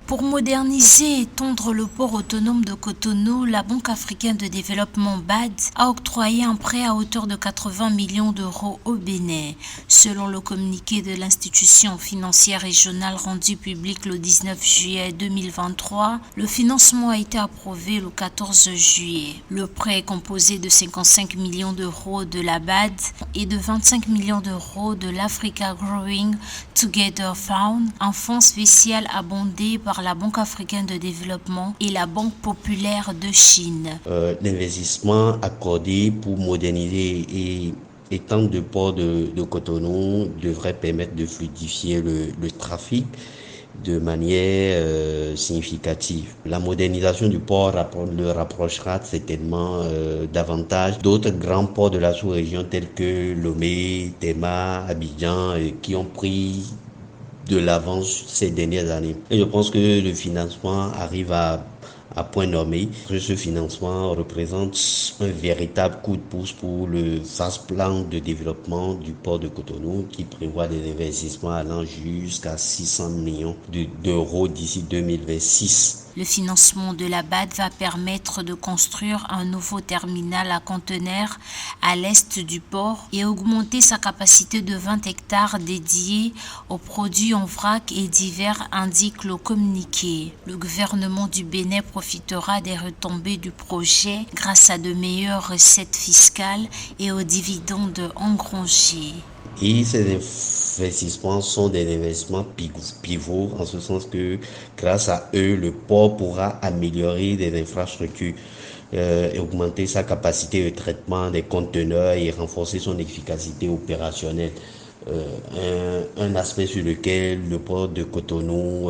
Pour moderniser et étendre le port autonome de Cotonou, la Banque africaine de développement BAD a octroyé un prêt à hauteur de 80 millions d'euros au Bénin. Selon le communiqué de l'institution financière régionale rendu public le 19 juillet 2023, le financement a été approuvé le 14 juillet. Le prêt est composé de 55 millions d'euros de la BAD et de 25 millions d'euros de l'Africa Growing Together Fund, un fonds spécial abondé par la Banque africaine de développement et la Banque populaire de Chine. L'investissement accordé pour moderniser et étendre le port de Cotonou devrait permettre de fluidifier le trafic de manière significative. La modernisation du port le rapprochera certainement davantage d'autres grands ports de la sous-région tels que Lomé, Tema, Abidjan, qui ont pris de l'avance ces dernières années. Et je pense que le financement arrive à point nommé. Ce financement représente un véritable coup de pouce pour le vaste plan de développement du port de Cotonou qui prévoit des investissements allant jusqu'à 600 millions d'euros d'ici 2026. Le financement de la BAD va permettre de construire un nouveau terminal à conteneurs à l'est du port et augmenter sa capacité de 20 hectares dédiés aux produits en vrac et divers, indique le communiqué. Le gouvernement du Bénin profitera des retombées du projet grâce à de meilleures recettes fiscales et aux dividendes engrangés. Et ces investissements sont des investissements pivots en ce sens que grâce à eux, le port pourra améliorer des infrastructures, et augmenter sa capacité de traitement des conteneurs et renforcer son efficacité opérationnelle. Un aspect sur lequel le port de Cotonou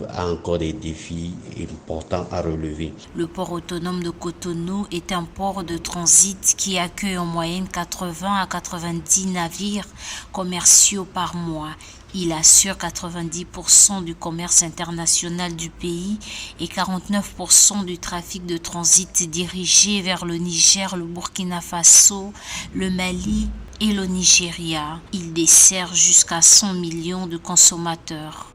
a encore des défis importants à relever. Le port autonome de Cotonou est un port de transit qui accueille en moyenne 80 à 90 navires commerciaux par mois. Il assure 90% du commerce international du pays et 49% du trafic de transit dirigé vers le Niger, le Burkina Faso, le Mali et le Nigeria. Il dessert jusqu'à 100 millions de consommateurs.